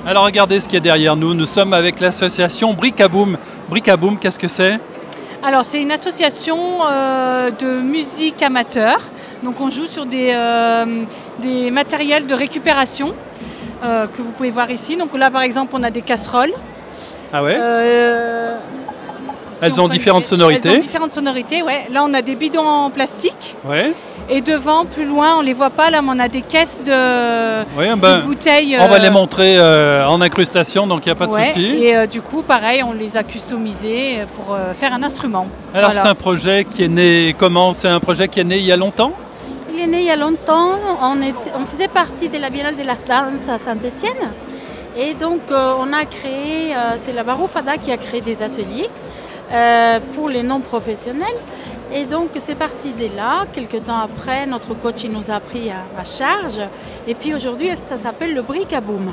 Alors regardez ce qu'il y a derrière nous. Nous sommes avec l'association Bric à Boom. Bric à Boom, qu'est-ce que c'est? Alors c'est une association de musique amateur. Donc on joue sur des matériels de récupération que vous pouvez voir ici. Donc là par exemple on a des casseroles. Ah ouais Elles ont différentes sonorités. Elles ont différentes sonorités, ouais. Là on a des bidons en plastique. Ouais. Et devant, plus loin, on ne les voit pas là, mais on a des caisses de bouteilles. On va les montrer en incrustation, donc il n'y a pas de souci. Et du coup, pareil, on les a customisés pour faire un instrument. Alors voilà. C'est un projet qui est né comment? C'est un projet qui est né il y a longtemps? Il est né il y a longtemps. On faisait partie de la Biennale de la Danse à Saint-Étienne. Et donc, on a créé, c'est la Baroufada qui a créé des ateliers pour les non-professionnels. Et donc c'est parti de là. Quelques temps après, notre coach il nous a pris à charge. Et puis aujourd'hui, ça s'appelle le Bric à Boom.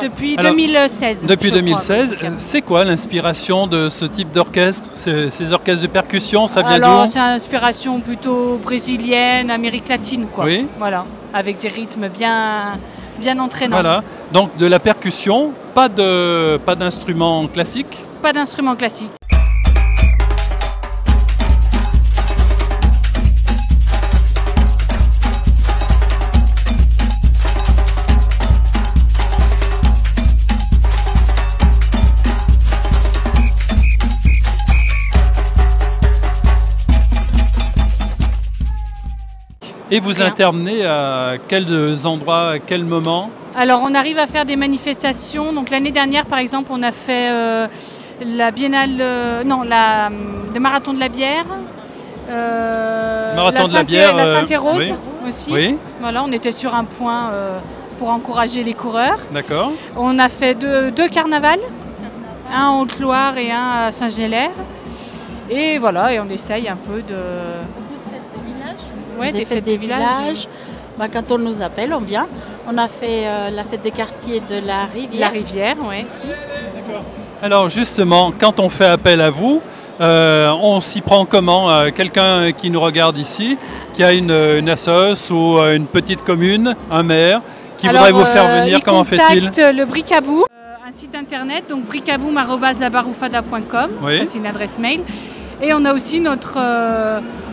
Depuis 2016. Depuis 2016. C'est quoi l'inspiration de ce type d'orchestre? Ces orchestres de percussion, ça vient d'où? Alors c'est une inspiration plutôt brésilienne, Amérique latine, quoi. Oui. Voilà, avec des rythmes bien entraînants. Voilà. Donc de la percussion, pas d'instrument classique? Pas d'instrument classique. Et vous intervenez à quels endroits, à quel moment? Alors on arrive à faire des manifestations. Donc l'année dernière par exemple on a fait la biennale, le marathon de la bière. Marathon de la bière. La Sainte-Rose oui. aussi. Oui. Voilà, on était sur un point pour encourager les coureurs. D'accord. On a fait deux carnavals, un en Haute-Loire et un à Saint-Gélaire. Et voilà, et on essaye un peu de... Ouais, des fêtes des villages. Quand on nous appelle, on vient. On a fait la fête des quartiers de la Rivière. La Rivière, oui. Alors justement, quand on fait appel à vous, on s'y prend comment? Quelqu'un qui nous regarde ici, qui a une assoce ou une petite commune, un maire, qui voudrait vous faire venir, comment fait-il? Il contacte le Bric à Boom, un site internet, donc bricaboom@labaroufada.com, oui. c'est une adresse mail. Et on a aussi notre,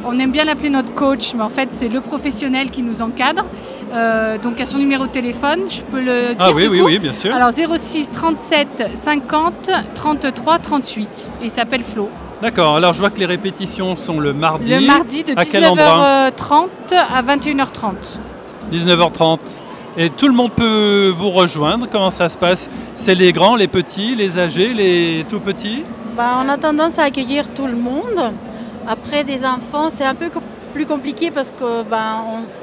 on aime bien l'appeler notre coach, mais en fait c'est le professionnel qui nous encadre. Donc à son numéro de téléphone, je peux le dire. Ah oui, oui, bien sûr. Alors 06 37 50 33 38. Et il s'appelle Flo. D'accord, alors je vois que les répétitions sont le mardi. Le mardi de 19h30 à 21h30. 19h30. Et tout le monde peut vous rejoindre, comment ça se passe? C'est les grands, les petits, les âgés, les tout petits? On a tendance à accueillir tout le monde. Après, des enfants, c'est un peu plus compliqué parce que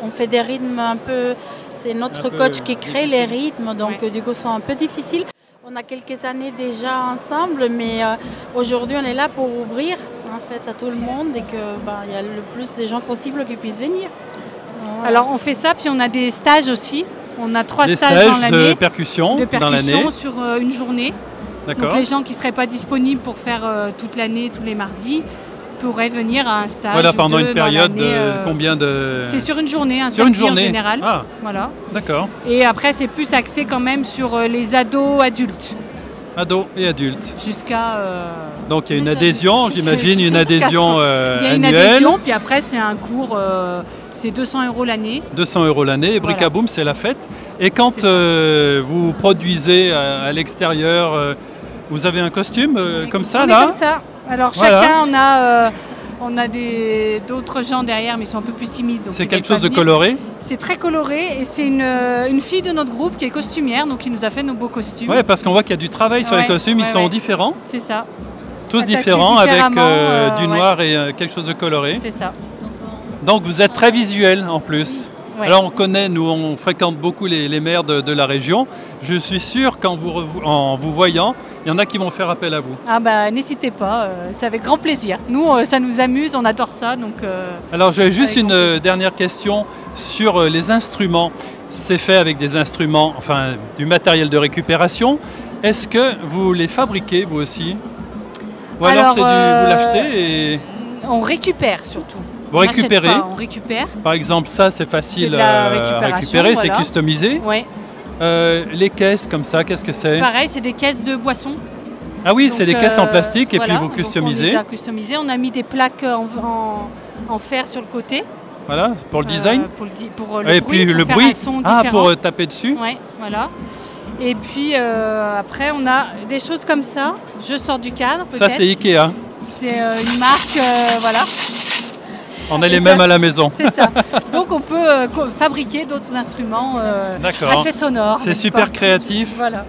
on fait des rythmes un peu... C'est notre coach qui crée les rythmes, donc du coup, c'est un peu difficile. On a quelques années déjà ensemble, mais aujourd'hui, on est là pour ouvrir en fait, à tout le monde et qu'il y a le plus de gens possible qui puissent venir. Voilà. Alors, on fait ça, puis on a des stages aussi. On a 3 des stages dans l'année. De percussion dans l'année. Sur une journée. Donc les gens qui ne seraient pas disponibles pour faire toute l'année, tous les mardis, pourraient venir à un stage. Voilà, pendant une période de combien de... C'est sur une journée, un sur samedi une journée. En général. Ah, voilà. D'accord. Et après, c'est plus axé quand même sur les ados adultes. Ados et adultes. Jusqu'à... Donc il y a une adhésion, j'imagine, une adhésion annuelle. Il y a une adhésion, puis après c'est un cours, c'est 200 € l'année. 200 € l'année, et Bric à Boom, c'est la fête. Et quand vous produisez à l'extérieur, vous avez un costume comme ça, là? Comme ça. Alors chacun, on a d'autres gens derrière, mais ils sont un peu plus timides. C'est quelque chose de coloré? C'est très coloré, et c'est une fille de notre groupe qui est costumière, donc qui nous a fait nos beaux costumes. Oui, parce qu'on voit qu'il y a du travail sur les costumes, ils sont différents. C'est ça. Tous différents, avec du noir et quelque chose de coloré. C'est ça. Donc vous êtes très visuel en plus. Ouais. Alors on connaît, nous on fréquente beaucoup les maires de la région. Je suis sûr qu'en vous voyant, il y en a qui vont faire appel à vous. Ah n'hésitez pas, c'est avec grand plaisir. Nous, ça nous amuse, on adore ça. Donc, alors j'ai juste une dernière question sur les instruments. C'est fait avec des instruments, enfin du matériel de récupération. Est-ce que vous les fabriquez vous aussi? Ou alors vous l'achetez et... On récupère surtout. Vous récupérez? On récupère. Par exemple, ça c'est facile à récupérer, voilà. c'est customisé. Ouais. Les caisses comme ça, qu'est-ce que c'est? Pareil, c'est des caisses de boissons. Ah oui, Donc, c'est des caisses en plastique et voilà, puis vous donc customisez. on les a customisées. On a mis des plaques en fer sur le côté. Voilà, pour le design. Pour le et bruit, puis pour le faire bruit. un son Ah, différent. pour taper dessus. Ouais, voilà. Et puis après, on a des choses comme ça. Je sors du cadre. Ça, c'est Ikea. C'est une marque, voilà. On a Et les ça, mêmes à la maison. C'est ça. Donc on peut fabriquer d'autres instruments assez sonores. C'est super créatif. Voilà.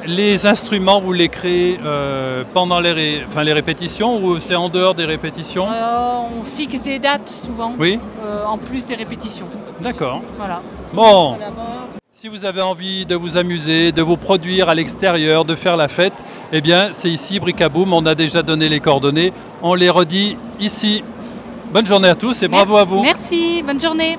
Les instruments, vous les créez pendant les répétitions ou c'est en dehors des répétitions? On fixe des dates souvent, Oui. en plus des répétitions. D'accord. Voilà. Bon, si vous avez envie de vous amuser, de vous produire à l'extérieur, de faire la fête, eh bien c'est ici Bricaboom, on a déjà donné les coordonnées, on les redit ici. Bonne journée à tous et bravo à vous. Merci, bonne journée.